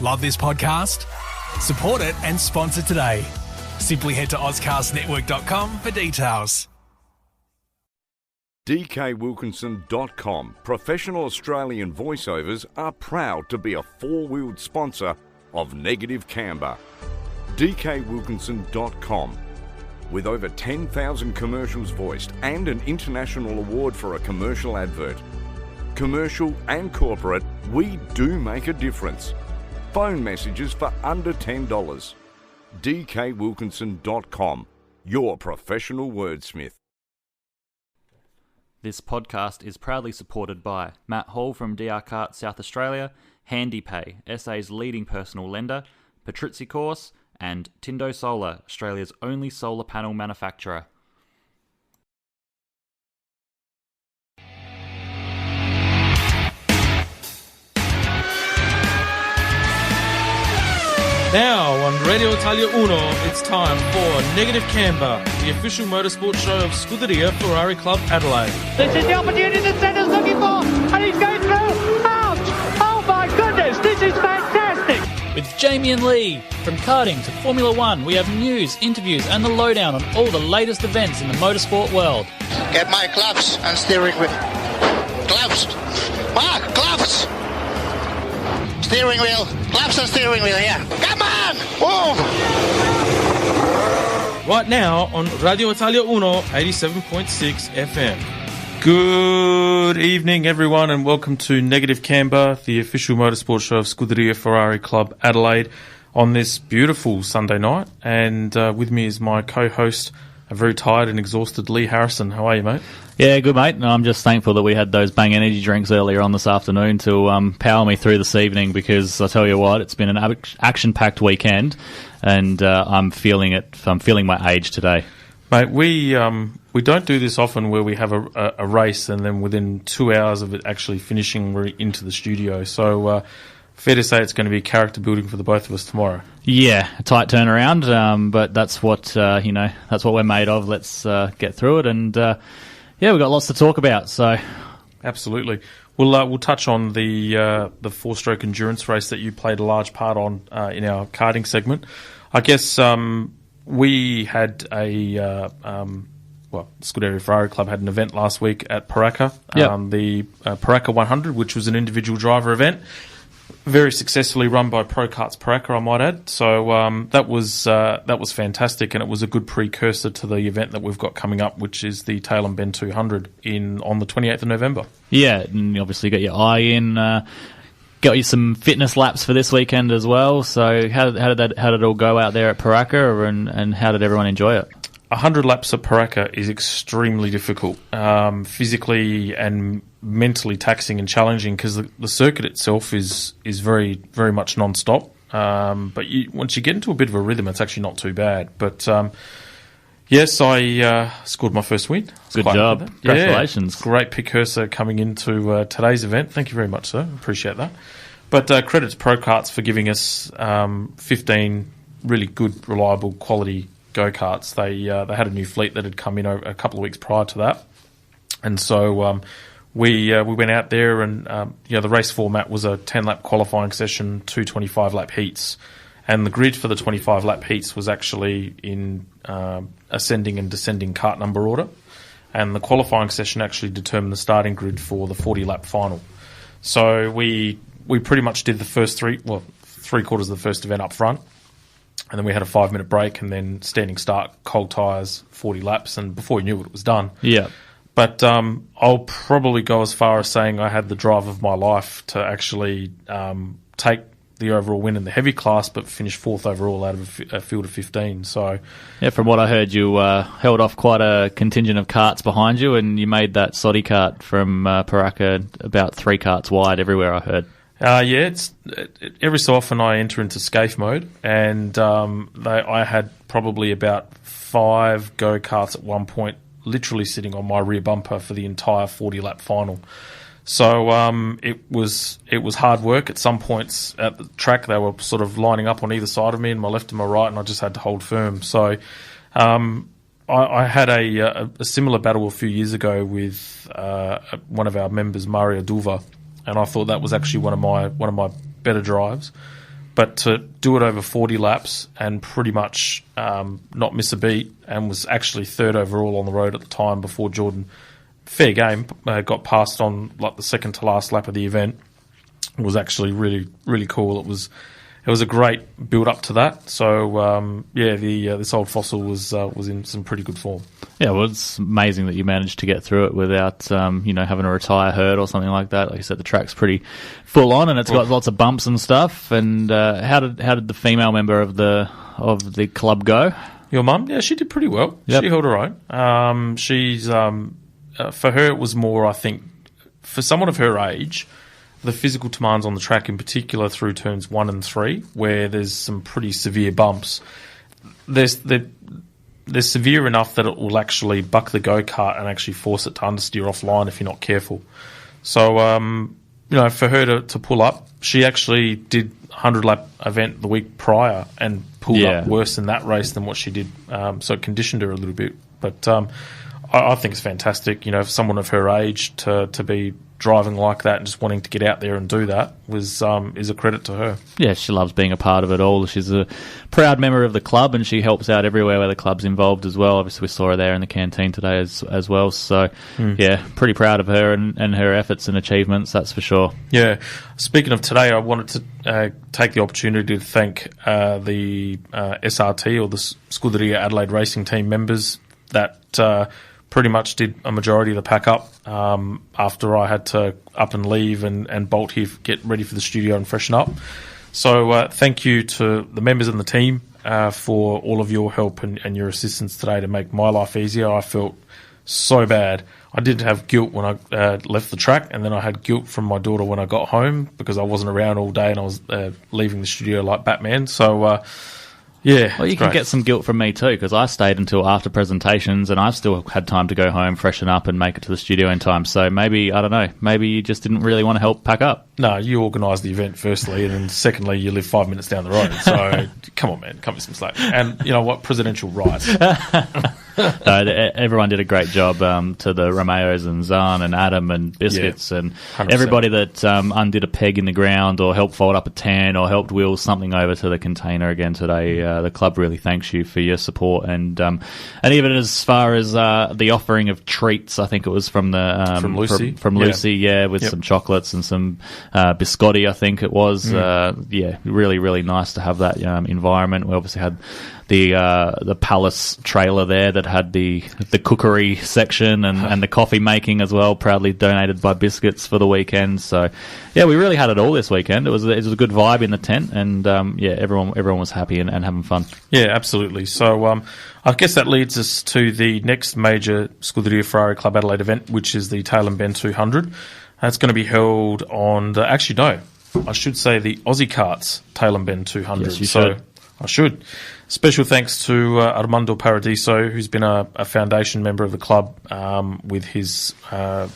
Love this podcast? Support it and sponsor today. Simply head to ozcastnetwork.com for details. DKWilkinson.com. Professional Australian voiceovers are proud to be a four-wheeled sponsor of Negative Camber. DKWilkinson.com. With over 10,000 commercials voiced and an international award for a commercial advert. Commercial and corporate, we do make a difference. Phone messages for under $10. DKWilkinson.com. Your professional wordsmith. This podcast is proudly supported by Matt Hall from DR Kart South Australia, HandyPay, SA's leading personal lender, Patrizzi Course, and Tindo Solar, Australia's only solar panel manufacturer. Now on Radio Italia Uno, it's time for Negative Camber, the official motorsport show of Scuderia Ferrari Club Adelaide. This is the opportunity that Senna's looking for, and he's going through. Ouch! Oh my goodness, this is fantastic! With Jamie and Lee, from karting to Formula One, we have news, interviews, and the lowdown on all the latest events in the motorsport world. Get my gloves and steering wheel. Gloves! Mark, gloves! Steering wheel, gloves and steering wheel, yeah. Come on! Move! Right now on Radio Italia Uno, 87.6 FM. Good evening, everyone, and welcome to Negative Camber, the official motorsport show of Scuderia Ferrari Club Adelaide on this beautiful Sunday night. And with me is my co-host, a very tired and exhausted Lee Harrison. How are you, mate? Yeah, good, mate. No, I'm just thankful that we had those Bang energy drinks earlier on this afternoon to power me through this evening, because I tell you what, it's been an action-packed weekend, and I'm feeling it. I'm feeling my age today. Mate, we don't do this often where we have a race and then within 2 hours of it actually finishing, we're into the studio. So fair to say it's going to be character building for the both of us tomorrow. Yeah, a tight turnaround, but that's what that's what we're made of. Let's get through it, and yeah, we've got lots to talk about. So absolutely, we'll touch on the four-stroke endurance race that you played a large part on in our karting segment. I guess we had Scuderia Ferrari Club had an event last week at Paracca, the Paracca 100, which was an individual driver event. Very successfully run by Pro Karts Paracca, I might add. So that was fantastic, and it was a good precursor to the event that we've got coming up, which is the Tailem Bend 200 on the 28th of November. Yeah, and you obviously got your eye in. Got you some fitness laps for this weekend as well. So how did it all go out there at Paracca, and how did everyone enjoy it? 100 laps at Paracca is extremely difficult, physically and mentally taxing and challenging, because the circuit itself is very, very much non-stop. But once you get into a bit of a rhythm, it's actually not too bad. But yes, I scored my first win. Good job. Congratulations. Yeah, great precursor coming into today's event. Thank you very much, sir. Appreciate that. But credit to Pro Karts for giving us 15 really good, reliable, quality go-karts. They had a new fleet that had come in a couple of weeks prior to that. And so we went out there, and the race format was a 10-lap qualifying session, 2 25-lap heats. And the grid for the 25-lap heats was actually in ascending and descending kart number order. And the qualifying session actually determined the starting grid for the 40-lap final. So we pretty much did the first three-quarters of the first event up front. And then we had a 5-minute break, and then standing start, cold tyres, 40 laps. And before you knew it was done. Yeah. But I'll probably go as far as saying I had the drive of my life to actually take the overall win in the heavy class, but finish fourth overall out of a field of 15. So, yeah, from what I heard, you held off quite a contingent of karts behind you, and you made that Soddy kart from Paracca about 3 karts wide everywhere, I heard. It's every so often I enter into scaife mode, and I had probably about 5 go-karts at one point literally sitting on my rear bumper for the entire 40-lap final. So it was hard work. At some points at the track, they were sort of lining up on either side of me, and my left and my right, and I just had to hold firm. So I had a similar battle a few years ago with one of our members, Mario Duva, and I thought that was actually one of my better drives. but to do it over 40 laps and pretty much not miss a beat, and was actually third overall on the road at the time before Jordan, fair game, got passed on like the second to last lap of the event, was actually really, really cool. It was a great build up to that. So this old fossil was in some pretty good form. Yeah, well, it's amazing that you managed to get through it without having to retire hurt or something like that. Like you said, the track's pretty full on, and it's got lots of bumps and stuff. And how did the female member of the club go? Your mum? Yeah, she did pretty well. Yep. She held her own. She's for her, it was more, I think, for someone of her age, the physical demands on the track, in particular through turns 1 and 3, where there's some pretty severe bumps. They're severe enough that it will actually buck the go-kart and actually force it to understeer offline if you're not careful. So, for her to pull up, she actually did a 100-lap event the week prior and pulled up worse in that race than what she did. So it conditioned her a little bit. But I think it's fantastic, for someone of her age to be driving like that and just wanting to get out there and do that is a credit to her. Yeah, she loves being a part of it all. She's a proud member of the club, and she helps out everywhere where the club's involved as well. Obviously, we saw her there in the canteen today as well. So, pretty proud of her and her efforts and achievements, that's for sure. Yeah. Speaking of today, I wanted to take the opportunity to thank the SRT, or the Scuderia Adelaide Racing Team members that pretty much did a majority of the pack up after I had to up and leave and bolt here, get ready for the studio and freshen up. So thank you to the members and the team for all of your help and your assistance today to make my life easier. I felt so bad. I did have guilt when I left the track, and then I had guilt from my daughter when I got home because I wasn't around all day and I was leaving the studio like Batman. So yeah. Well, you can get some guilt from me too, because I stayed until after presentations and I've still had time to go home, freshen up and make it to the studio in time. So maybe, I don't know, maybe you just didn't really want to help pack up. No, you organised the event firstly, and then secondly, you live 5 minutes down the road. So come on, man, cut me some slack. And you know what? Presidential right. No, everyone did a great job to the Romeos and Zahn and Adam and Biscuits and 100%. Everybody that undid a peg in the ground or helped fold up a tan or helped wheel something over to the container again today. The club really thanks you for your support, and even as far as the offering of treats, I think it was from Lucy, with some chocolates and some biscotti, I think it was. Really, really nice to have that environment. We obviously had the Palace trailer there that had the cookery section and the coffee making as well, proudly donated by Biscuits for the weekend. So yeah, we really had it all this weekend. It was a good vibe in the tent, and everyone was happy and having fun. Yeah, absolutely. So I guess that leads us to the next major Scuderia Ferrari Club Adelaide event, which is the Tail and Bend 200. It's going to be held on I should say the Aussie Karts Tail and Bend 200. Yes, you should. I should. Special thanks to Armando Paradiso, who's been a foundation member of the club with his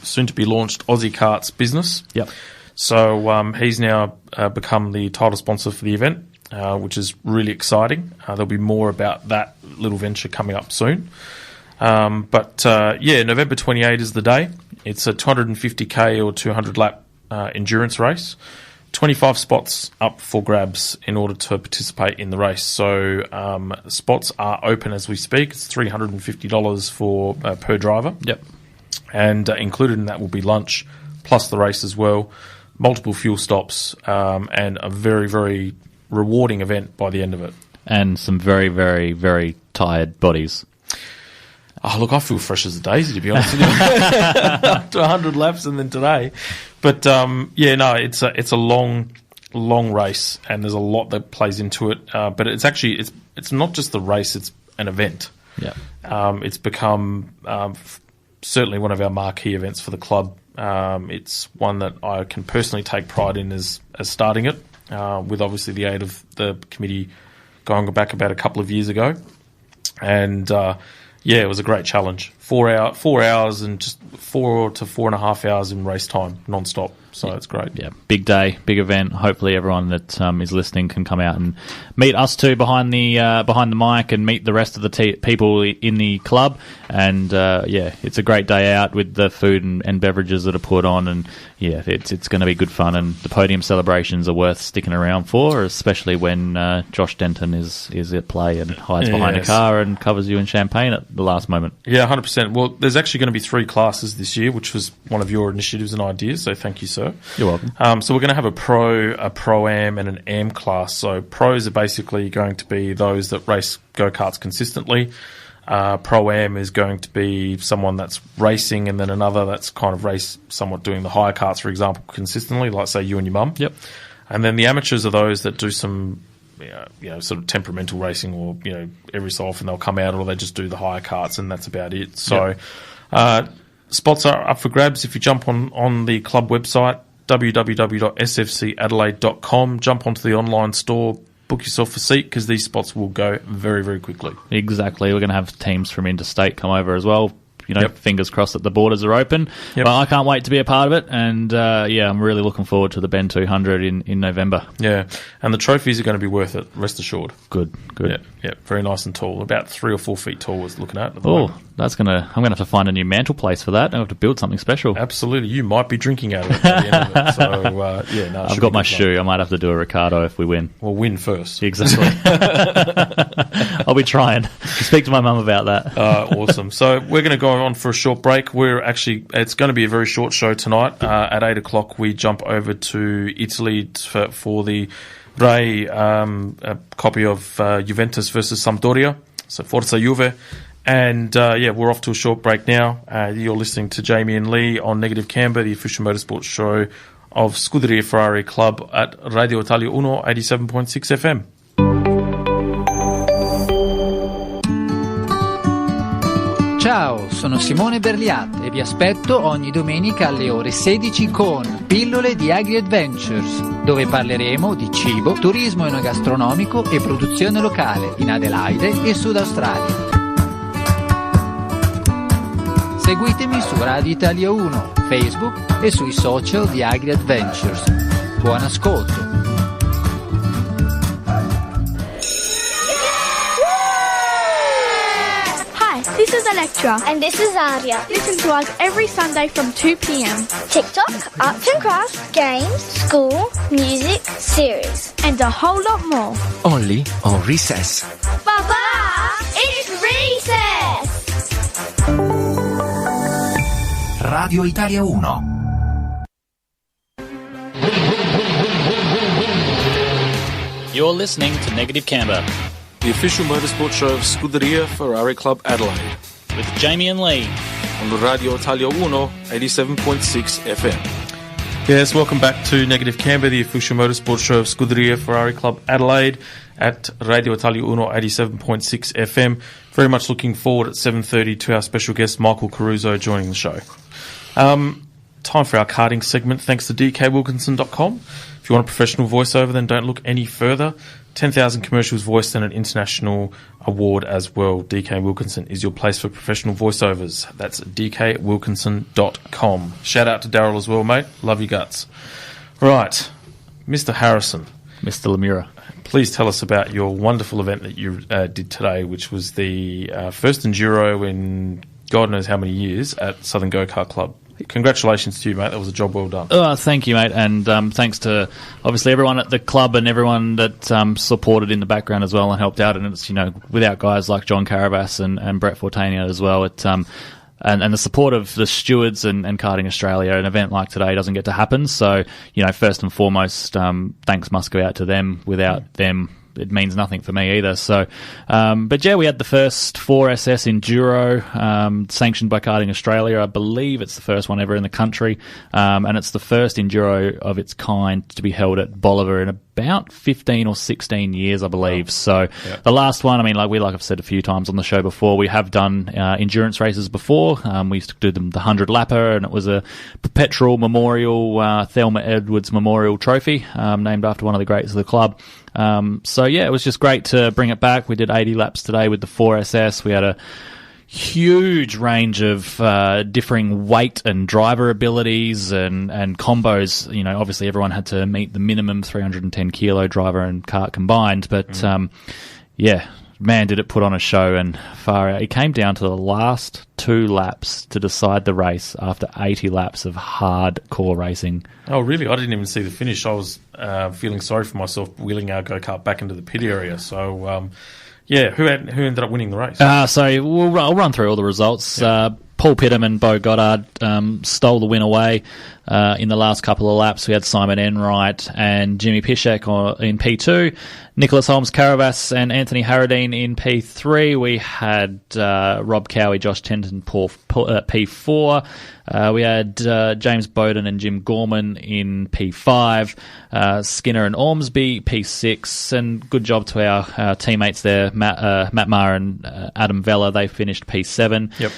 soon-to-be-launched Aussie Karts business. Yep. So he's now become the title sponsor for the event, which is really exciting. There'll be more about that little venture coming up soon. November 28 is the day. It's a 250k or 200-lap endurance race. 25 spots up for grabs in order to participate in the race. So spots are open as we speak. It's $350 for per driver. Yep. And included in that will be lunch, plus the race as well, multiple fuel stops, and a very, very rewarding event by the end of it. And some very, very, very tired bodies. Oh, look, I feel fresh as a daisy, to be honest with you. After 100 laps and then today. But, it's a long race, and there's a lot that plays into it. But it's actually, it's not just the race, it's an event. Yeah. It's become certainly one of our marquee events for the club. It's one that I can personally take pride in as starting it, with obviously the aid of the committee going back about a couple of years ago. And, it was a great challenge. 4 hours and just 4 to 4.5 hours in race time, non-stop. So it's great. Yeah, big day, big event. Hopefully everyone that is listening can come out and meet us two behind the mic and meet the rest of the people in the club. And it's a great day out with the food and beverages that are put on, and it's going to be good fun. And the podium celebrations are worth sticking around for, especially when Josh Denton is at play and hides behind a car and covers you in champagne at the last moment. Yeah, 100%. Well, there's actually going to be 3 classes this year, which was one of your initiatives and ideas, so thank you, sir. You're welcome. So we're going to have a Pro, a Pro-Am and an Am class. So pros are basically going to be those that race go-karts consistently. Pro-Am is going to be someone that's racing, and then another that's kind of somewhat doing the hire karts, for example, consistently, like, say, you and your mum. Yep. And then the amateurs are those that do some sort of temperamental racing, or every so often they'll come out, or they just do the hire karts, and that's about it. So spots are up for grabs if you jump on the club website, www.sfcadelaide.com. Jump onto the online store, book yourself a seat, because these spots will go very, very quickly. Exactly. We're going to have teams from interstate come over as well. Fingers crossed that the borders are open. Yep. Well, I can't wait to be a part of it, and I'm really looking forward to the Ben 200 in November. Yeah, and the trophies are going to be worth it, rest assured. Good. Yeah, very nice and tall. About 3 or 4 feet tall was looking at the moment. I'm going to have to find a new mantle place for that. I have to build something special. Absolutely. You might be drinking out of it at the end of it. So, I've got my shoe. I might have to do a Ricardo if we win. Well, win first. Exactly. I'll be trying. Speak to my mum about that. Awesome. So we're going to go on for a short break. It's going to be a very short show tonight. At 8 o'clock, we jump over to Italy for the Rai copy of Juventus versus Sampdoria. So Forza Juve. And we're off to a short break now. You're listening to Jamie and Lee on Negative Camber, the official motorsport show of Scuderia Ferrari Club at Radio Italia 1 87.6 FM. Ciao, sono Simone Berliat e vi aspetto ogni domenica alle ore 16 con Pillole di Agri Adventures, dove parleremo di cibo, turismo enogastronomico e produzione locale in Adelaide e Sud Australia. Seguitemi su Radio Italia 1, Facebook e sui social di Agri Adventures. Buon ascolto! This is Electra. And this is Aria. Listen to us every Sunday from 2 p.m. TikTok, arts and crafts, games, school, music, series. And a whole lot more. Only on Recess. Papa, it's Recess! Radio Italia 1. You're listening to Negative Camber, the official motorsport show of Scuderia Ferrari Club Adelaide, with Jamie and Lee on the Radio Italia 1 87.6 FM. Yes, welcome back to Negative Camber, the official motorsport show of Scuderia Ferrari Club Adelaide at Radio Italia 1 87.6 FM. Very much looking forward at 7:30 to our special guest Michael Caruso joining the show. Time for our karting segment, thanks to dkwilkinson.com. If you want a professional voiceover, then don't look any further. 10,000 commercials voiced and an international award as well. DK Wilkinson is your place for professional voiceovers. That's dkwilkinson.com. Shout out to Daryl as well, mate. Love your guts. Right, Mr. Harrison. Mr. Lemura. Please tell us about your wonderful event that you did today, which was the first Enduro in God knows how many years at Southern Go-Kart Club. Congratulations to you, mate. That was a job well done. Thank you, mate. And thanks to, obviously, everyone at the club and everyone that supported in the background as well and helped out. And it's, without guys like John Carabas and Brett Fortania as well, and the support of the stewards and Karting Australia, an event like today doesn't get to happen. So, first and foremost, thanks must go out to them. Without them, it means nothing for me either. So, we had the first 4SS Enduro, sanctioned by Karting Australia. I believe it's the first one ever in the country. And it's the first Enduro of its kind to be held at Bolivar in about 15 or 16 years, I believe. So the last one, like I've said a few times on the show before, we have done endurance races before. We used to do the 100 lapper, and it was a perpetual memorial, Thelma Edwards Memorial Trophy, named after one of the greats of the club. It was just great to bring it back. We did 80 laps today with the 4SS. We had a huge range of differing weight and driver abilities and combos. You know, obviously everyone had to meet the minimum 310 kilo driver and kart combined, but yeah, man, did it put on a show. And far out, it came down to the last 2 laps to decide the race after 80 laps of hardcore racing. Oh, really? I didn't even see the finish. I was feeling sorry for myself wheeling our go-kart back into the pit area. So, yeah, who ended up winning the race? So I'll run through all the results. Yep. Paul Pittam and Bo Goddard stole the win away in the last couple of laps. We had Simon Enright and Jimmy Pishek in P2, Nicholas Holmes-Caravas and Anthony Harradine in P3. We had Rob Cowie, Josh Tenton, P4. We had James Bowden and Jim Gorman in P5, Skinner and Ormsby P6, and good job to our teammates there, Matt Maher and Adam Vella. They finished P7. Yep.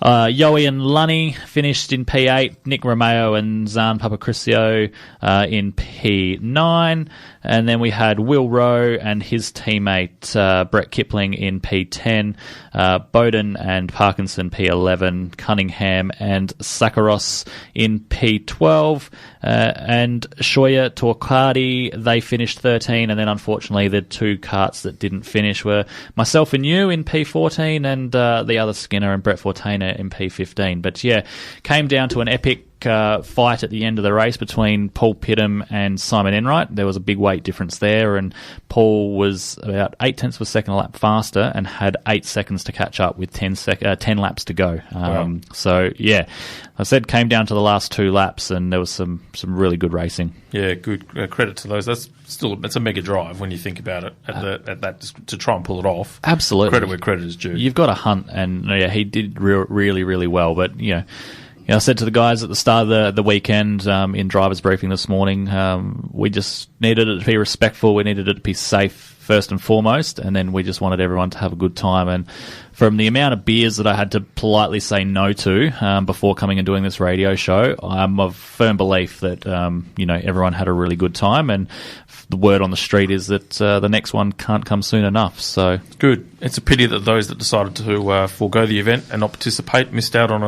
Yowie and Lunny finished in P8, Nick Romeo and Zan Papacricio in P9, and then we had Will Rowe and his teammate Brett Kipling in P10, Bowden and Parkinson P11, Cunningham and Sakaros in P12, and Shoya Torquati, they finished 13, and then unfortunately the 2 karts that didn't finish were myself and you in P14 and the other Skinner and Brett Fortainer in P15. But yeah, came down to an epic fight at the end of the race between Paul Pittam and Simon Enright. There was a big weight difference there, and Paul was about 0.8 of a second a lap faster and had 8 seconds to catch up with 10 laps to go. Wow. So yeah, I said came down to the last 2 laps, and there was some really good racing. Yeah, good credit to those. It's a mega drive when you think about it at that to try and pull it off. Absolutely, credit where credit is due. You've got to hunt, and yeah, he did really, really well. But you know, I said to the guys at the start of the weekend in driver's briefing this morning, we just needed it to be respectful. We needed it to be safe first and foremost, and then we just wanted everyone to have a good time. And from the amount of beers that I had to politely say no to before coming and doing this radio show, I'm of firm belief that everyone had a really good time, and the word on the street is that the next one can't come soon enough. So good. It's a pity that those that decided to forego the event and not participate missed out on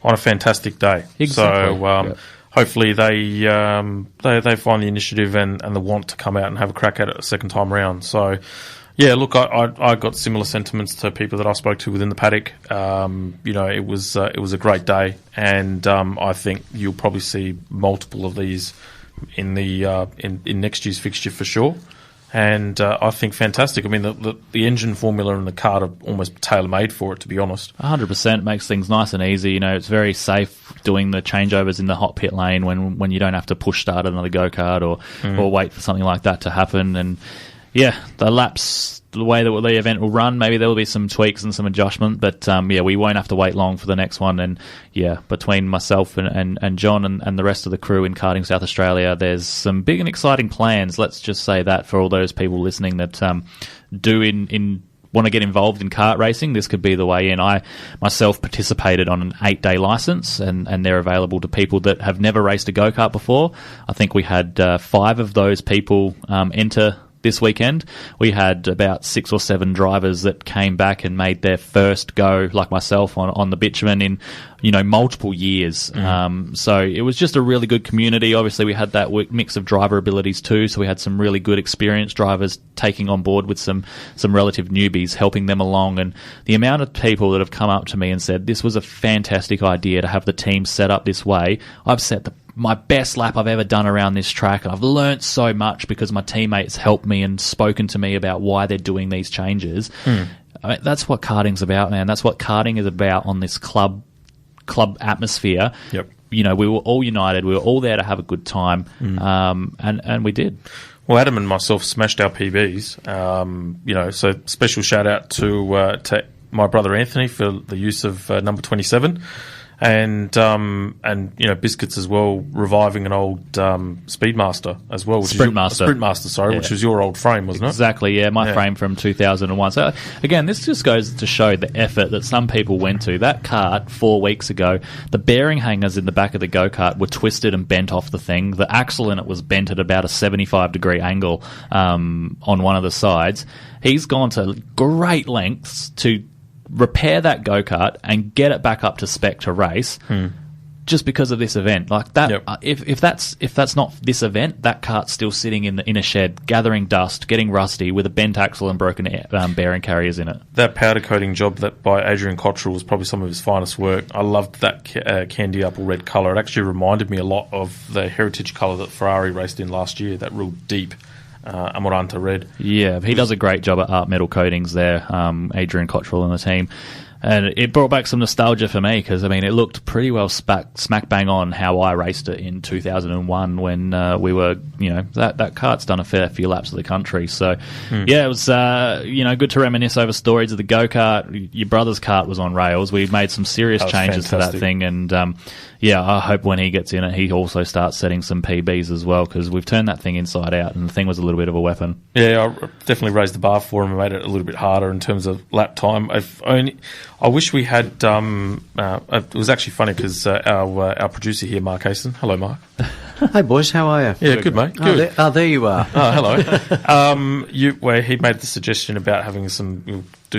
a fantastic day. Exactly. So hopefully they find the initiative and the want to come out and have a crack at it a second time around. So yeah, look, I got similar sentiments to people that I spoke to within the paddock. It was a great day, and I think you'll probably see multiple of these in next year's fixture for sure. And I think fantastic. I mean, the engine formula and the kart are almost tailor-made for it, to be honest. 100% makes things nice and easy. It's very safe doing the changeovers in the hot pit lane when you don't have to push start another go-kart or wait for something like that to happen. And yeah, the laps, the way that the event will run, maybe there will be some tweaks and some adjustment, but we won't have to wait long for the next one. And yeah, between myself and John and the rest of the crew in Karting South Australia, there's some big and exciting plans. Let's just say that for all those people listening that want to get involved in kart racing, this could be the way in. I myself participated on an 8-day license, and they're available to people that have never raced a go-kart before. I think we had 5 of those people enter this weekend. We had about 6 or 7 drivers that came back and made their first go, like myself, on the bitumen in multiple years. So it was just a really good community. Obviously we had that mix of driver abilities too, so we had some really good experienced drivers taking on board with some relative newbies, helping them along. And the amount of people that have come up to me and said this was a fantastic idea to have the team set up this way. I've set my best lap I've ever done around this track, and I've learnt so much because my teammates helped me and spoken to me about why they're doing these changes. I mean, that's what karting's about, man. That's what karting is about on this club atmosphere. Yep. We were all united. We were all there to have a good time, and we did. Well, Adam and myself smashed our PBs. So special shout out to my brother Anthony for the use of number 27. And Biscuits as well, reviving an old Speedmaster as well. Sprintmaster. Which was your old frame, wasn't it? Exactly, yeah, my frame from 2001. So, again, this just goes to show the effort that some people went to. That kart 4 weeks ago, the bearing hangers in the back of the go-kart were twisted and bent off the thing. The axle in it was bent at about a 75-degree angle on one of the sides. He's gone to great lengths to repair that go-kart and get it back up to spec to race just because of this event. Like that, if that's not this event, that kart's still sitting in a shed, gathering dust, getting rusty, with a bent axle and broken bearing carriers in it. That powder coating job that by Adrian Cottrell was probably some of his finest work. I loved that candy apple red colour. It actually reminded me a lot of the heritage colour that Ferrari raced in last year, that real deep Amaranta red. Yeah, he does a great job at art metal coatings there, Adrian Cottrell and the team. And it brought back some nostalgia for me because, I mean, it looked pretty well smack bang on how I raced it in 2001 when we were, that kart's done a fair few laps of the country. So, it was, good to reminisce over stories of the go-kart. Your brother's kart was on rails. We made some serious changes to that thing. And, I hope when he gets in it, he also starts setting some PBs as well because we've turned that thing inside out and the thing was a little bit of a weapon. Yeah, I definitely raised the bar for him and made it a little bit harder in terms of lap time. I wish we had. It was actually funny because our producer here, Mark Asen. Hello, Mark. Hey, boys. How are you? Yeah, good, mate. Good. There you are. Oh, hello. Where he made the suggestion about having do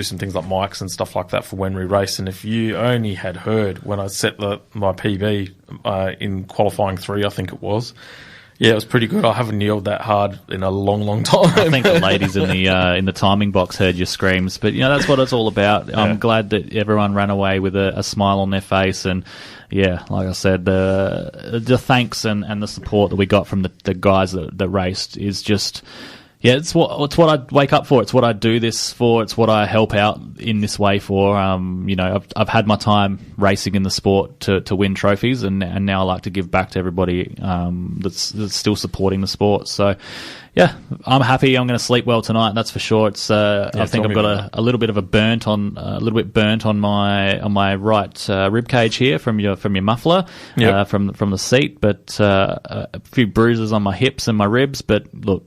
some things like mics and stuff like that for when we race. And if you only had heard when I set my PB in qualifying 3, I think it was. Yeah, it was pretty good. I haven't yelled that hard in a long, long time. I think the ladies in the timing box heard your screams, but that's what it's all about. Yeah. I'm glad that everyone ran away with a smile on their face, and like I said, the thanks and the support that we got from the guys that raced is just. Yeah, it's what I wake up for. It's what I do this for. It's what I help out in this way for. I've had my time racing in the sport to win trophies, and now I like to give back to everybody that's still supporting the sport. So, yeah, I'm happy. I'm going to sleep well tonight. That's for sure. It's I think I've got a little bit of a burnt on my right rib cage here from your muffler, from the seat, but a few bruises on my hips and my ribs. But look.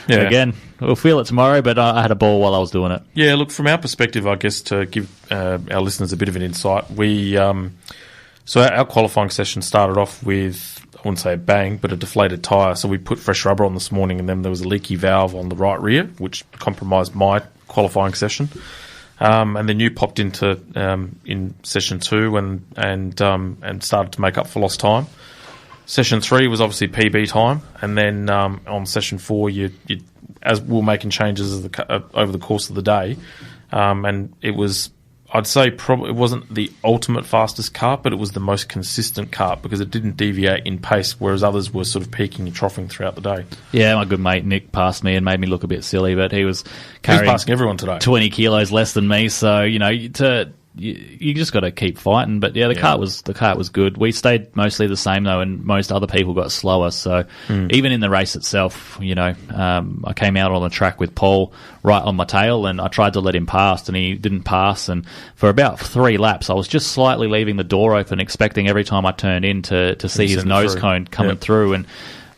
Again, we'll feel it tomorrow, but I had a ball while I was doing it. Yeah, look, from our perspective, I guess to give our listeners a bit of an insight, so our qualifying session started off with, I wouldn't say a bang, but a deflated tyre. So we put fresh rubber on this morning, and then there was a leaky valve on the right rear, which compromised my qualifying session. And then you popped into in session 2 and started to make up for lost time. Session 3 was obviously PB time, and then on session 4, as we were making changes over the course of the day, and it was, I'd say, probably it wasn't the ultimate fastest kart, but it was the most consistent kart because it didn't deviate in pace, whereas others were sort of peaking and troughing throughout the day. Yeah, my good mate Nick passed me and made me look a bit silly, but he was passing everyone today, 20 kilos less than me, so you just got to keep fighting. But the kart was good. We stayed mostly the same though, and most other people got slower. So even in the race itself, I came out on the track with Paul right on my tail, and I tried to let him pass, and he didn't pass. And for about 3 laps, I was just slightly leaving the door open, expecting every time I turned in to see his nose cone coming through. And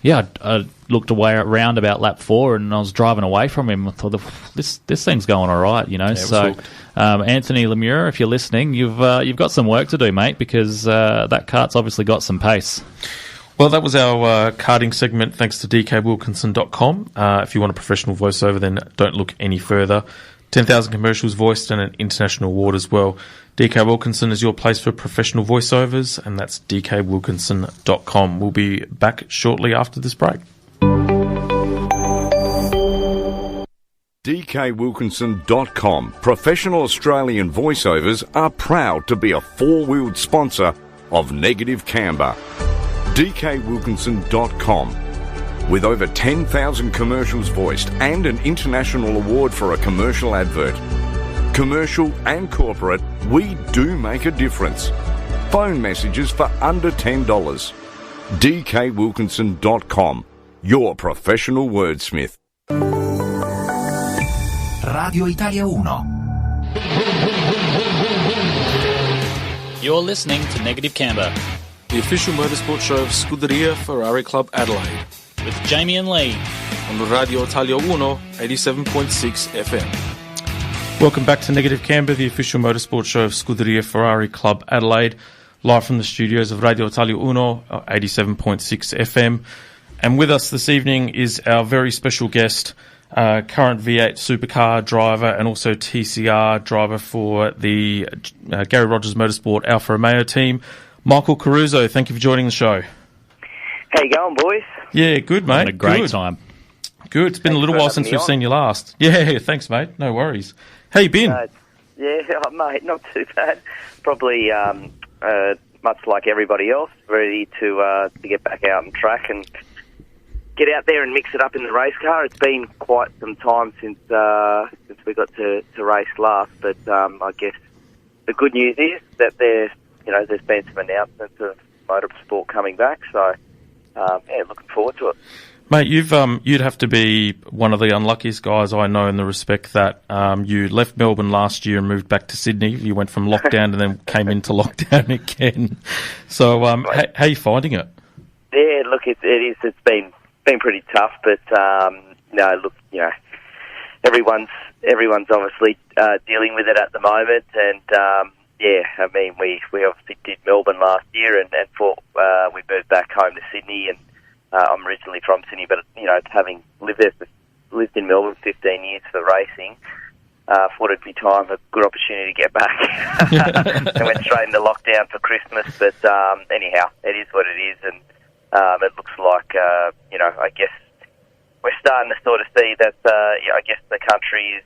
I looked around about lap 4, and I was driving away from him. I thought, this thing's going all right, So, Anthony Lemure, if you're listening, you've got some work to do, mate, because that kart's obviously got some pace. Well, that was our karting segment, thanks to dkwilkinson.com. If you want a professional voiceover, then don't look any further. 10,000 commercials voiced and an international award as well. DK Wilkinson is your place for professional voiceovers, and that's dkwilkinson.com. We'll be back shortly after this break. dkwilkinson.com. Professional Australian voiceovers are proud to be a four-wheeled sponsor of Negative Camber. dkwilkinson.com. With over 10,000 commercials voiced and an international award for a commercial advert. Commercial and corporate, we do make a difference. Phone messages for under $10. dkwilkinson.com. Your professional wordsmith. Radio Italia 1. You're listening to Negative Camber, the official motorsport show of Scuderia Ferrari Club Adelaide, with Jamie and Lee on Radio Italia 1, 87.6 FM. Welcome back to Negative Camber, the official motorsport show of Scuderia Ferrari Club Adelaide, live from the studios of Radio Italia 1, 87.6 FM. And with us this evening is our very special guest, current V8 Supercar driver and also TCR driver for the Gary Rogers Motorsport Alfa Romeo team. Michael Caruso, thank you for joining the show. How you going, boys? Yeah, good, mate. Had a great time. Good. It's been a little while since we've seen you last. Yeah, thanks, mate. No worries. How you been? Mate, not too bad. Probably much like everybody else, ready to get back out on track and get out there and mix it up in the race car. It's been quite some time since we got to race last, but I guess the good news is that there's been some announcements of motorsport coming back, so looking forward to it. Mate, you'd have to be one of the unluckiest guys I know in the respect that you left Melbourne last year and moved back to Sydney. You went from lockdown and then came into lockdown again. So, how are you finding it? Yeah, look, it is. It's been pretty tough, but everyone's obviously dealing with it at the moment, and we obviously did Melbourne last year and thought we moved back home to Sydney, and I'm originally from Sydney, but having lived in Melbourne 15 years for racing, thought it'd be time, a good opportunity to get back. And went straight into lockdown for Christmas, but anyhow, it is what it is, and it looks like I guess we're starting to sort of see that I guess the country is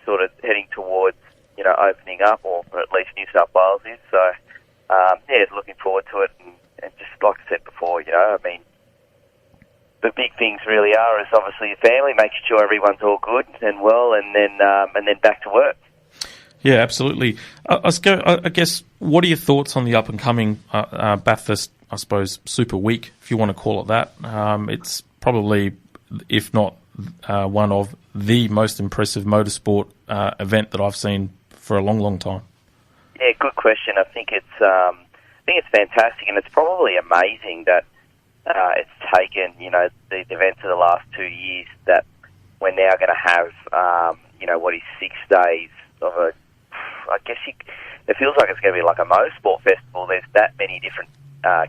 sort of heading towards opening up, or at least New South Wales is. So looking forward to it, and just like I said before, the big things really are is obviously your family, making sure everyone's all good and well, and then back to work. Yeah, absolutely. I guess, what are your thoughts on the up and coming Bathurst, I suppose, Super Week, if you want to call it that? It's probably, if not one of the most impressive motorsport event that I've seen for a long, long time. Yeah, good question. I think it's fantastic, and it's probably amazing that it's taken, the events of the last 2 years, that we're now going to have, 6 days of it feels like it's going to be like a motorsport festival. There's that many different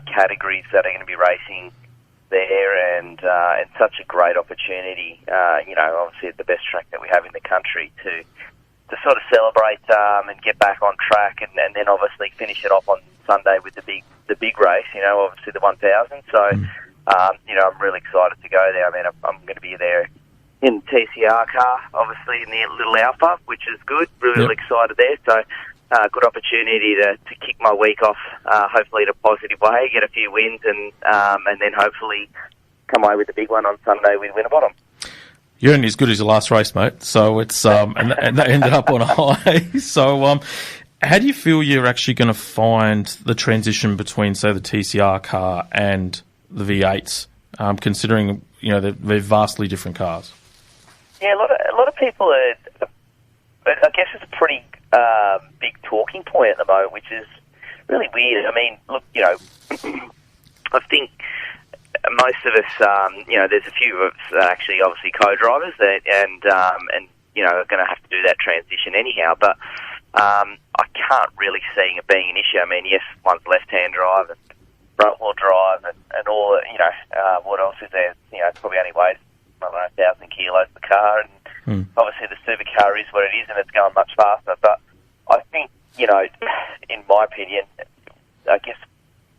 categories that are going to be racing there, and such a great opportunity, obviously at the best track that we have in the country to sort of celebrate and get back on track, and then obviously finish it off on Sunday with the big race, obviously the 1000. So, I'm really excited to go there. I mean, I'm going to be there in the TCR car, obviously in the little Alpha, which is good. Really excited there. So, good opportunity to kick my week off, hopefully in a positive way, get a few wins, and then hopefully come away with the big one on Sunday with Winterbottom. You're only as good as your last race, mate. So it's and that ended up on a high. So how do you feel you're actually going to find the transition between, say, the TCR car and the V8s, considering they're vastly different cars? Yeah, a lot of people are. I guess it's a pretty big talking point at the moment, which is really weird. I mean, look, I think most of us, there's a few of us that actually obviously co-drivers and are going to have to do that transition anyhow. But I can't really see it being an issue. I mean, yes, one's left-hand drive and front-wheel drive and all. What else is there? It's probably only weighs 1,000 kilos the car, and obviously the supercar is what it is, and it's going much faster. But I think, in my opinion, I guess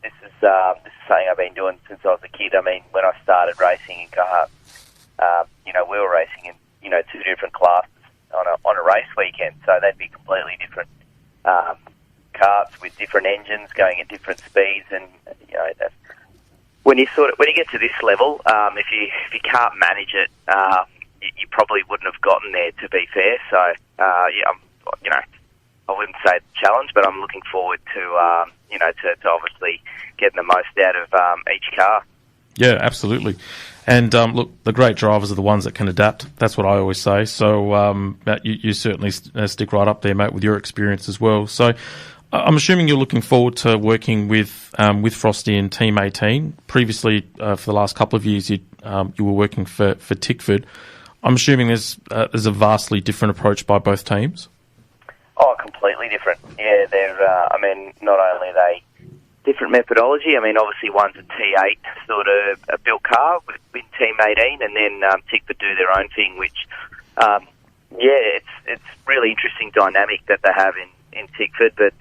this is something I've been doing since I was a kid. I mean, when I started racing in karts, we were racing in 2 different classes on a race weekend, so they'd be completely different karts with different engines going at different speeds, and when you get to this level, if you can't manage it, you probably wouldn't have gotten there, to be fair. So I wouldn't say it's a challenge, but I'm looking forward to to obviously getting the most out of each car. Yeah, absolutely. And look, the great drivers are the ones that can adapt. That's what I always say. So you certainly stick right up there, mate, with your experience as well. So I'm assuming you're looking forward to working with Frosty and Team 18. Previously, for the last couple of years, you were working for Tickford. I'm assuming there's a vastly different approach by both teams. Oh, completely different. Yeah, they're. Not only are they different methodology. I mean, obviously one's a T8 sort of a built car with Team 18, and then Tickford do their own thing, which it's really interesting dynamic that they have in Tickford, but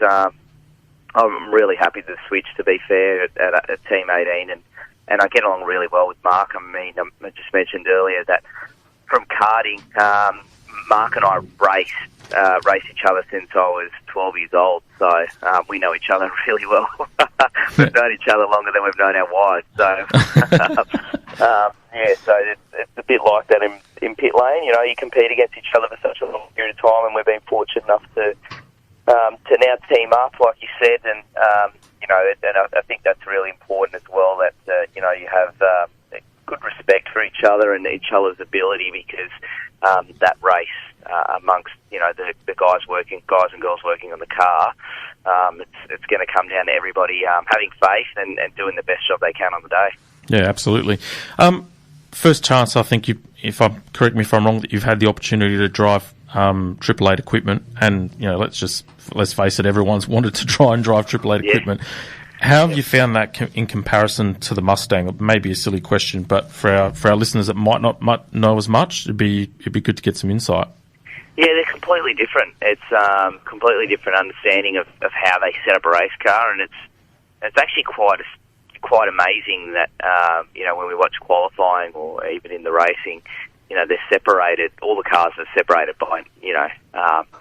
I'm really happy to switch, to be fair, at Team 18, and I get along really well with Mark. I mean, I just mentioned earlier that from karting, Mark and I race each other since I was 12 years old, so we know each other really well. We've known each other longer than we've known our wives, so so it's a bit like that in pit lane. You know, you compete against each other for such a long period of time, and we've been fortunate enough to now team up, like you said, and I think that's really important as well, that you have good respect for each other and each other's ability, because that race amongst the guys and girls working on the car, it's going to come down to everybody having faith and doing the best job they can on the day. Yeah, absolutely. First chance, I think correct me if I'm wrong, that you've had the opportunity to drive Triple 8 equipment, and let's face it, everyone's wanted to try and drive Triple 8 equipment. How have you found that in comparison to the Mustang? It may be a silly question, but for our listeners that might not know as much, it'd be good to get some insight. Yeah, they're completely different. It's completely different understanding of how they set up a race car, and it's actually quite amazing that when we watch qualifying or even in the racing, they're separated. All the cars are separated by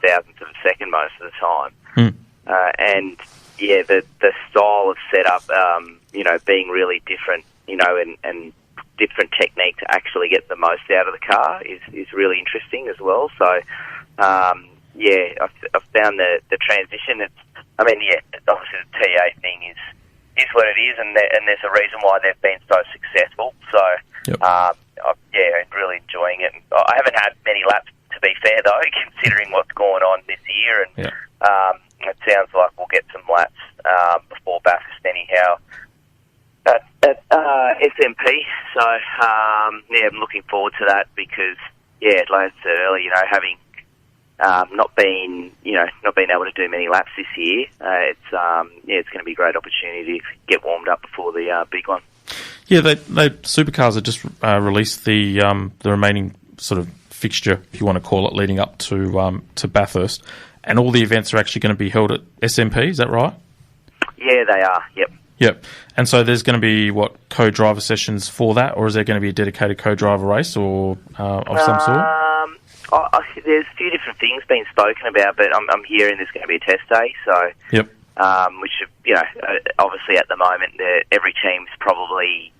thousandths of a second most of the time, and the style of setup, being really different, and different technique to actually get the most out of the car is really interesting as well. So, I've found the transition. Obviously the TA thing is what it is, and there's a reason why they've been so successful. So, I'm really enjoying it. I haven't had many laps, to be fair, though, considering what's going on this year, and it sounds like we'll get some laps before Bathurst anyhow at SMP. So, I'm looking forward to that, because, like I said earlier, having not been able to do many laps this year, it's going to be a great opportunity to get warmed up before the big one. Yeah, they Supercars have just released the remaining sort of fixture, if you want to call it, leading up to Bathurst, and all the events are actually going to be held at SMP. Is that right? Yeah, they are. Yep. And so there's going to be co-driver sessions for that, or is there going to be a dedicated co-driver race or of some sort? There's a few different things being spoken about, but I'm hearing there's going to be a test day. So, which obviously at the moment every team's probably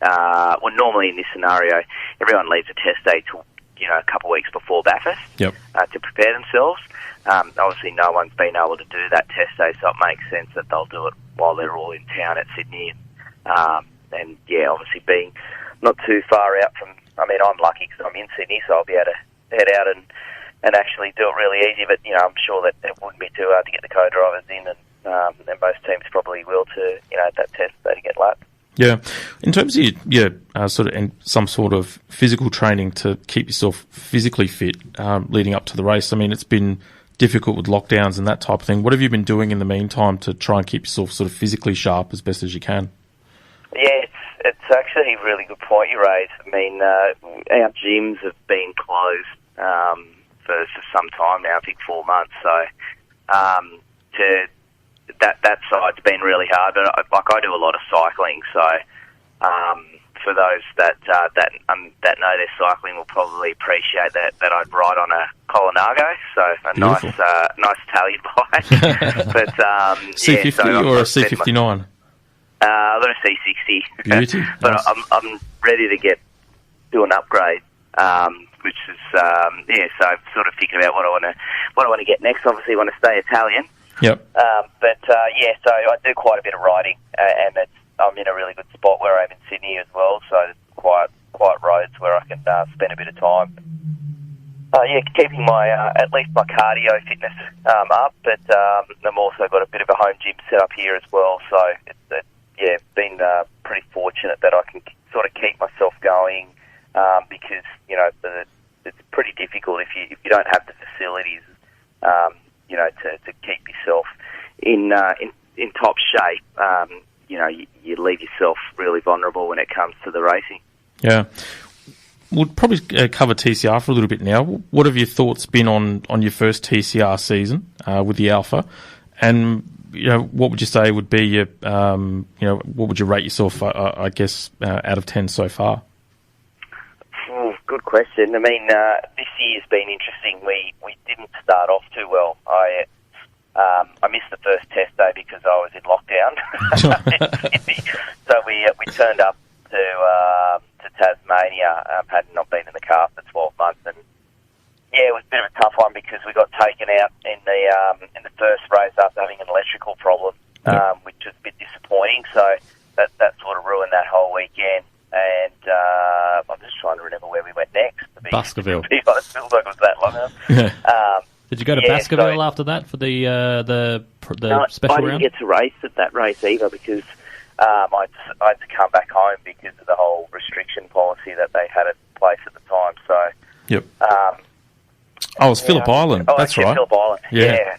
normally in this scenario everyone leaves a test day till a couple of weeks before Bathurst to prepare themselves. Obviously, no one's been able to do that test day, so it makes sense that they'll do it while they're all in town at Sydney. And obviously being not too far out from. I mean, I'm lucky because I'm in Sydney, so I'll be able to head out and actually do it really easy. But I'm sure that it wouldn't be too hard to get the co-drivers in, and most teams probably will to that test day to get lapped. Yeah, in terms of some sort of physical training to keep yourself physically fit leading up to the race. I mean, it's been difficult with lockdowns and that type of thing. What have you been doing in the meantime to try and keep yourself sort of physically sharp as best as you can? Yeah, it's actually a really good point you raised. I mean, our gyms have been closed for some time now, I think 4 months. So that side's been really hard. But I do a lot of cycling, so for those that know their cycling will probably appreciate that I'd ride on a Colinago, so a nice Italian bike. But C50 or a C59? I've got a C60. Beauty. But nice. I'm ready to do an upgrade, which is so I'm sort of thinking about what I want to get next. Obviously, I want to stay Italian. Yep. So I do quite a bit of riding, and I'm in a really good spot where I'm in Sydney as well. So it's quiet roads where I can spend a bit of time. Keeping my at least my cardio fitness up, but I've also got a bit of a home gym set up here as well. So it's been pretty fortunate that I can sort of keep myself going because it's pretty difficult if you don't have the facilities to keep yourself in top shape. You leave yourself really vulnerable when it comes to the racing. Yeah. we'll probably cover TCR for a little bit now. What have your thoughts been on your first TCR season with the Alpha? And, what would you say would be your, what would you rate yourself, I guess, out of 10 so far? Good question. I mean, this year's been interesting. We didn't start off too well. I missed the first test day because I was in lockdown in Sydney. So we turned up to Tasmania. Had not been in the car for 12 months, and it was a bit of a tough one because we got taken out in the first race after having an electrical problem, which was a bit disappointing. So that sort of ruined that whole weekend. And I'm just trying to remember where we went next. Baskerville. To be honest, it feels like it was that long ago. Did you go to Baskerville after that for the special round? I didn't get to race at that race either because I had to come back home because of the whole restriction policy that they had in place at the time. So, yep. It was Phillip Island. That's right. Phillip Island. Yeah.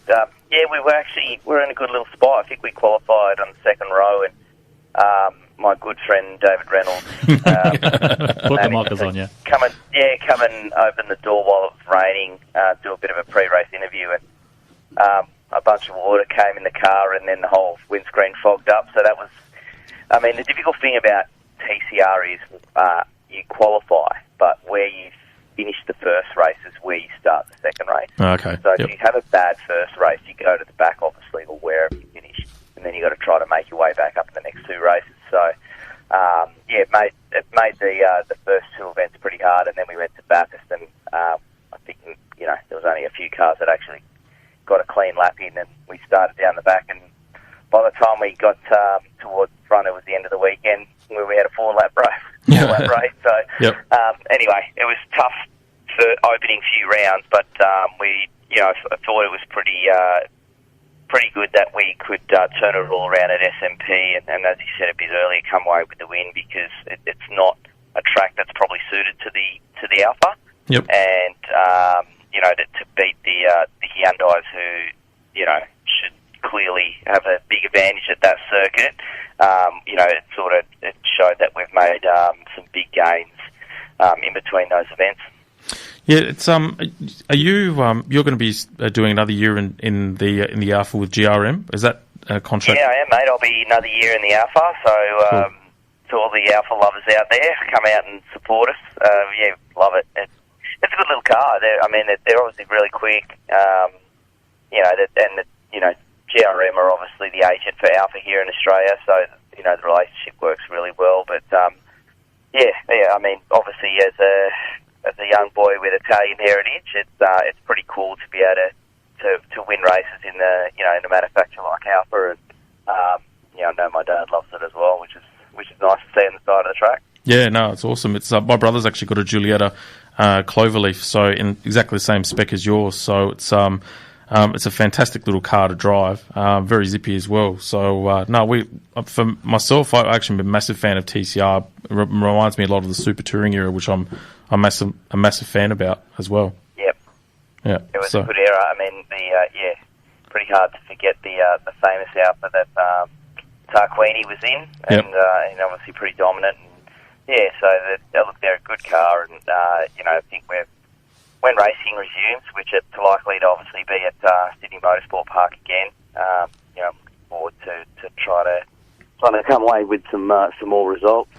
We're in a good little spot. I think we qualified on the second row, and my good friend David Reynolds put the mockers on you. Come and open the door while it was raining. Do a bit of a pre-race interview, and a bunch of water came in the car, and then the whole windscreen fogged up. So that was, I mean, the difficult thing about TCR is you qualify, but where you finish the first race is where you start the second race. Okay. So if you have a bad first race, you go to the back, obviously, or wherever you finish, and then you got to try to make your way back up in the next two races. So, it made the first two events pretty hard, and then we went to Bathurst, and I think there was only a few cars that actually got a clean lap in, and we started down the back, and by the time we got towards the front, it was the end of the weekend where we had a four-lap race. So, anyway, it was tough for opening few rounds, but I thought it was pretty good that we could turn it all around at SMP, and as you said a bit earlier, come away with the win because it's not a track that's probably suited to the Alpha. Yep. And to beat the Hyundais, who should clearly have a big advantage at that circuit. It showed that we've made some big gains in between those events. Yeah, it's Are you you're going to be doing another year in the Alpha with GRM? Is that a contract? Yeah, I am, mate. I'll be another year in the Alpha. So cool. To all the Alpha lovers out there, come out and support us. Love it. It's a good little car. They're obviously really quick. GRM are obviously the agent for Alpha here in Australia. So the relationship works really well. But obviously as a young boy with Italian heritage, it's pretty cool to be able to win races in a manufacturer like Alpha, and I know my dad loves it as well, which is nice to see on the side of the track. Yeah, no, it's awesome. It's my brother's actually got a Giulietta Cloverleaf, so in exactly the same spec as yours. So it's a fantastic little car to drive, very zippy as well. So for myself, I've actually been a massive fan of TCR. It reminds me a lot of the Super Touring era, which I'm a massive fan about as well. Yep. Yeah. It was a good era. I mean, pretty hard to forget the famous Alpha that Tarquini was in, and obviously pretty dominant. And, so they're a good car, and I think when racing resumes, which it's likely to obviously be at Sydney Motorsport Park again, I'm looking forward to trying to come away with some more results.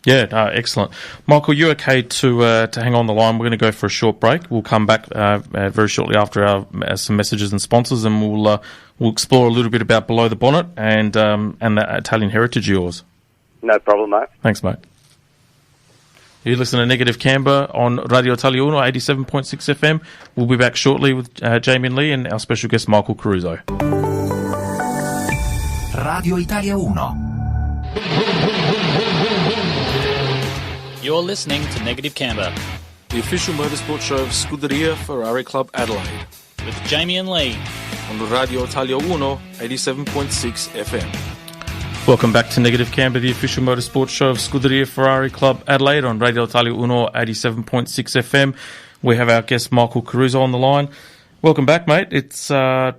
Yeah, excellent. Michael, you okay to hang on the line? We're going to go for a short break. We'll come back very shortly after some messages and sponsors, and we'll explore a little bit about Below the Bonnet and the Italian heritage of yours. No problem, mate. Thanks, mate. You listen to Negative Canberra on Radio Italia Uno 87.6 FM. We'll be back shortly with Jamie and Lee and our special guest Michael Caruso. Radio Italia Uno. You're listening to Negative Canberra, the official motorsport show of Scuderia Ferrari Club Adelaide, with Jamie and Lee on Radio Italia Uno 87.6 FM. Welcome back to Negative Canberra, the official motorsport show of Scuderia Ferrari Club Adelaide on Radio Italia Uno 87.6 FM. We have our guest Michael Caruso on the line. Welcome back, mate. It's, I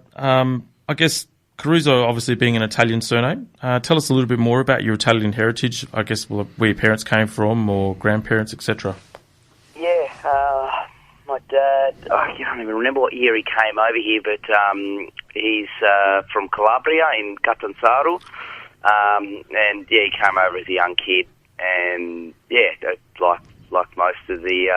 guess, Caruso obviously being an Italian surname. Tell us a little bit more about your Italian heritage, I guess, where your parents came from or grandparents, etc. I can't even remember what year he came over here, but he's from Calabria in Catanzaro. And yeah, he came over as a young kid, and yeah, like most of the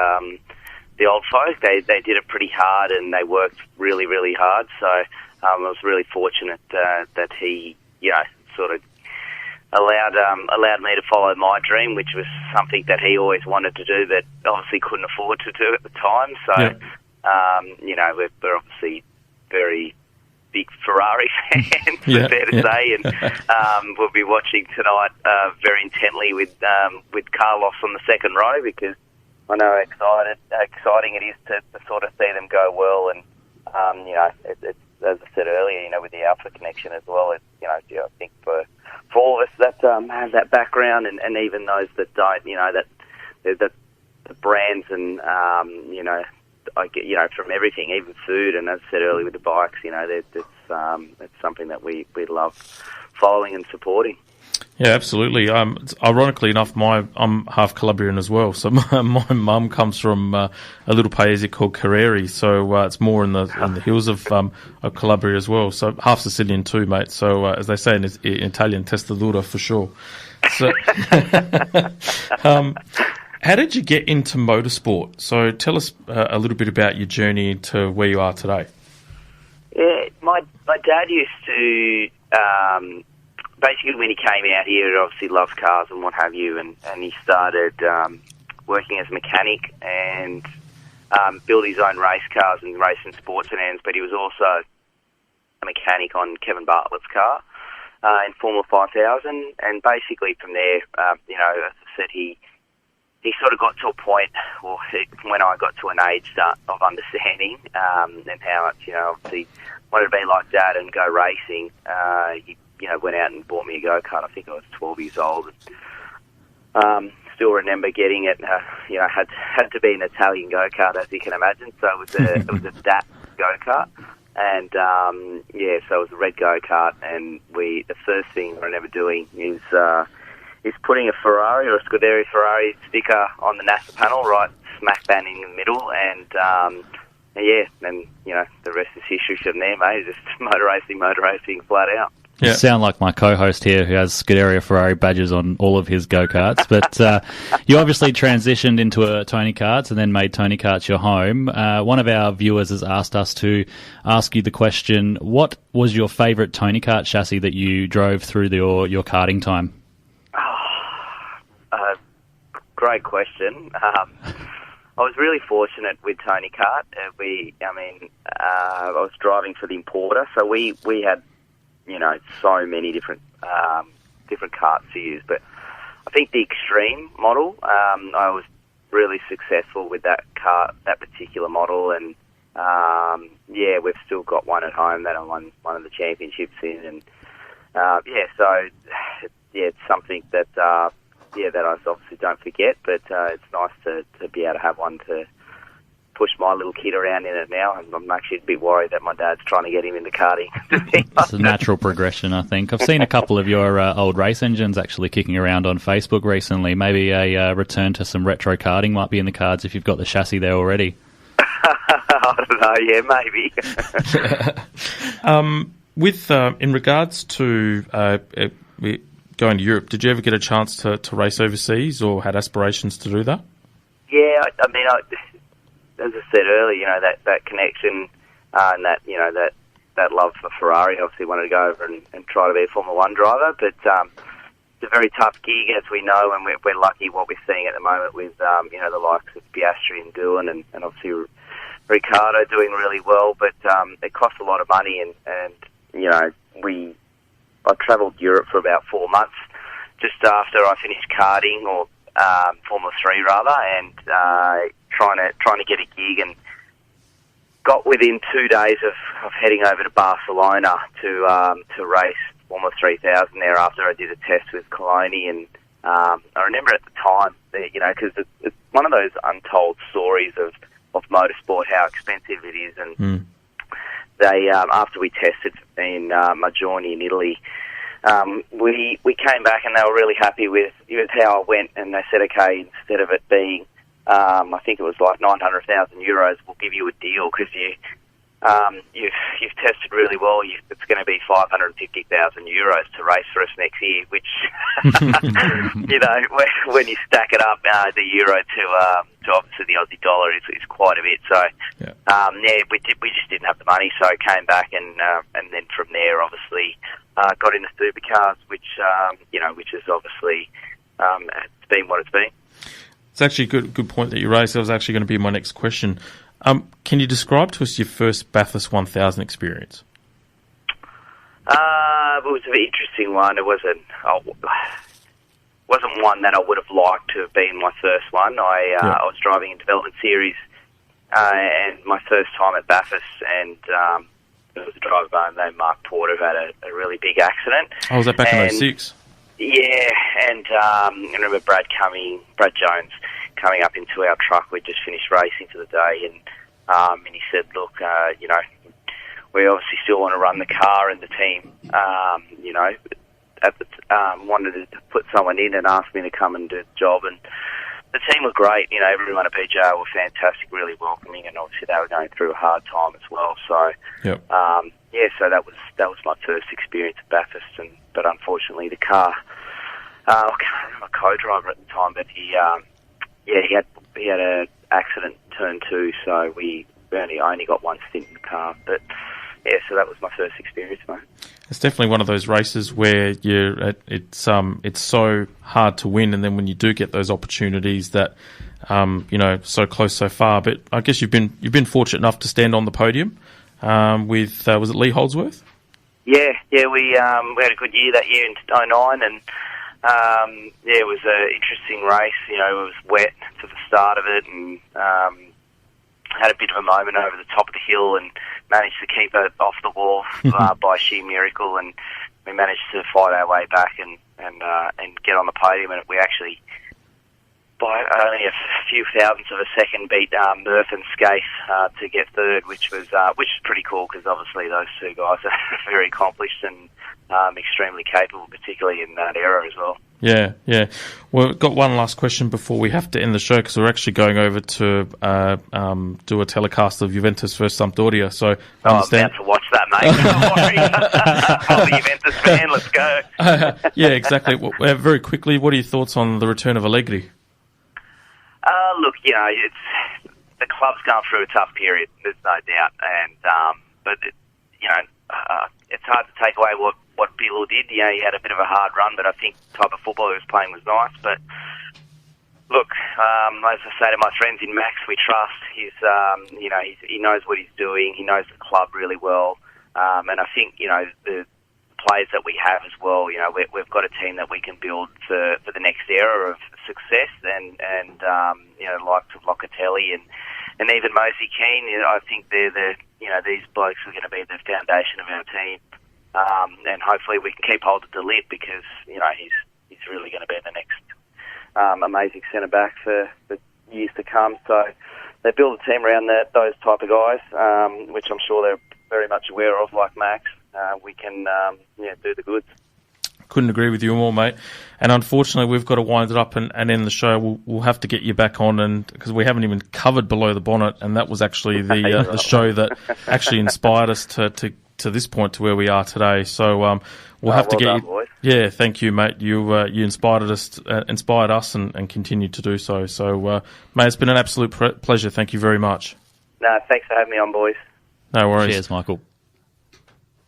old folk, they did it pretty hard, and they worked really, really hard. So I was really fortunate that he, sort of allowed me to follow my dream, which was something that he always wanted to do, but obviously couldn't afford to do at the time. So, we're obviously very big Ferrari fans, fair to say, and we'll be watching tonight very intently with Carlos on the second row, because I know how exciting it is to sort of see them go well, and it's, as I said earlier, with the Alpha connection as well. It's, I think for all of us that have that background, and even those that don't, that the brands and I get, from everything, even food, and as I said earlier with the bikes, it's something that we love following and supporting. Yeah, absolutely. Ironically enough, I'm half Calabrian as well. So my mum comes from a little paese called Carreri, so it's more in the hills of Calabria as well. So half Sicilian too, mate. So as they say in Italian, testa dura for sure. So, how did you get into motorsport? So tell us a little bit about your journey to where you are today. Yeah, my dad used to. Basically, when he came out here, he obviously loved cars and what have you, and he started working as a mechanic and built his own race cars and racing sports sedans, but he was also a mechanic on Kevin Bartlett's car in Formula 5000, and basically from there, as I said, he sort of got to a point, when I got to an age of understanding and how much, obviously wanted to be like Dad and go racing. He went out and bought me a go-kart. I think I was 12 years old. And, still remember getting it. Had to be an Italian go-kart, as you can imagine. So it was a DAT go-kart, and so it was a red go-kart. And the first thing I remember doing is putting a Ferrari or a Scuderia Ferrari sticker on the NASA panel, right smack bang in the middle, and the rest is history from there, mate. Just motor racing, flat out. You sound like my co-host here, who has Scuderia Ferrari badges on all of his go-karts. But you obviously transitioned into a Tony Karts and then made Tony Karts your home. One of our viewers has asked us to ask you the question, what was your favourite Tony Kart chassis that you drove through your karting time? Great question. I was really fortunate with Tony Kart. I was driving for the importer, so we had so many different karts to use. But I think the Extreme model, I was really successful with that particular model, and we've still got one at home that I won one of the championships in, and it's something that I obviously don't forget. But it's nice to be able to have one to push my little kid around in it now, and I'm actually a bit worried that my dad's trying to get him into karting. It's a natural progression, I think. I've seen a couple of your old race engines actually kicking around on Facebook recently. Maybe a return to some retro karting might be in the cards if you've got the chassis there already. I don't know, maybe. In regards to going to Europe, did you ever get a chance to race overseas or had aspirations to do that? Yeah, as I said earlier, that connection and that love for Ferrari, obviously wanted to go over and try to be a Formula 1 driver, but it's a very tough gig, as we know, and we're lucky what we're seeing at the moment with the likes of Piastri and Doohan and obviously Ricciardo doing really well, but it costs a lot of money, and I travelled Europe for about 4 months just after I finished karting, or Formula 3 rather, and trying to get a gig, and got within 2 days of heading over to Barcelona to race Formula 3000 there after I did a test with Coloni, and I remember at the time that, because it's one of those untold stories of motorsport, how expensive it is, and they after we tested in Maggioni in Italy, we came back and they were really happy with how I went, and they said, okay, instead of it being I think it was like 900,000 euros. We'll give you a deal because you've tested really well. It's going to be 550,000 euros to race for us next year, which you know, when you stack it up, the euro to obviously the Aussie dollar is quite a bit. So we just didn't have the money, so I came back and then from there, obviously, got into supercars, which is obviously it's been what it's been. It's actually a good point that you raised. That was actually going to be my next question. Can you describe to us your first Bathurst 1000 experience? It was an interesting one. It wasn't one that I would have liked to have been my first one. I was driving in development series, and my first time at Bathurst, and there was a driver by the name of Mark Porter who had a really big accident. Oh, was that back in 06? Yeah, and I remember Brad Jones coming up into our truck. We'd just finished racing for the day, and he said, "Look, we obviously still want to run the car and the team. Wanted to put someone in and asked me to come and do the job, and the team were great. You know, everyone at BJR were fantastic, really welcoming, and obviously they were going through a hard time as well. So, so that was my first experience at Bathurst, but unfortunately the car, I can't remember my co-driver at the time, but he had an accident turn 2, so I only got one stint in the car, but so that was my first experience, mate. It's definitely one of those races where it's so hard to win, and then when you do get those opportunities that so close so far. But I guess you've been fortunate enough to stand on the podium with was it Lee Holdsworth? Yeah, we had a good year that year in 2009, and it was an interesting race. You know, it was wet to the start of it, and had a bit of a moment over the top of the hill and managed to keep it off the wall by sheer miracle, and we managed to fight our way back and get on the podium, and we actually, by only a few thousandths of a second, beat Murph and Scaife to get third, which is pretty cool because obviously those two guys are very accomplished and extremely capable, particularly in that era as well. Yeah. Well, we've got one last question before we have to end the show because we're actually going over to do a telecast of Juventus versus Sampdoria. So I'm about to watch that, mate. Don't worry. I'm a Juventus fan. Let's go. Yeah, exactly. Well, very quickly, what are your thoughts on the return of Allegri? Look, it's the club's going through a tough period. There's no doubt, and but it's hard to take away what Bill did. He had a bit of a hard run, but I think the type of football he was playing was nice. But look, as I say to my friends in Max, we trust. He knows what he's doing. He knows the club really well, and I think the players that we have as well. We've got a team that we can build for the next era of success, and likes of Locatelli and even Mosi Keane. I think they're these blokes are going to be the foundation of our team. And hopefully we can keep hold of the lid because he's really going to be the next amazing centre back for years to come. So they build a team around those type of guys, which I'm sure they're very much aware of, like Max. We can do the goods. Couldn't agree with you more, mate. And unfortunately, we've got to wind it up and end the show. We'll have to get you back on, and because we haven't even covered Below the Bonnet, and that was actually the show that actually inspired us to this point, to where we are today. So we'll have to get you. Boys. Yeah, thank you, mate. You inspired us and continue to do so. So, mate, it's been an absolute pleasure. Thank you very much. No, thanks for having me on, boys. No worries. Cheers, Michael.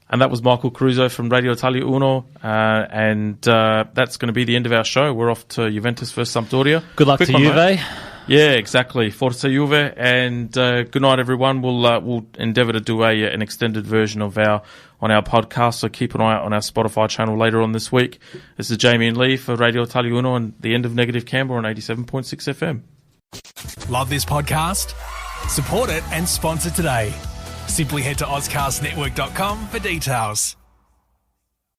And that was Michael Caruso from Radio Italia Uno, and that's going to be the end of our show. We're off to Juventus versus Sampdoria. Good luck to Juve. Mate. Yeah, exactly. Forza Juve, and good night, everyone. We'll endeavour to do an extended version of our podcast, so keep an eye out on our Spotify channel later on this week. This is Jamie and Lee for Radio Italia Uno and the end of Negative Canberra on 87.6 FM. Love this podcast? Support it and sponsor today. Simply head to AuscastNetwork.com for details.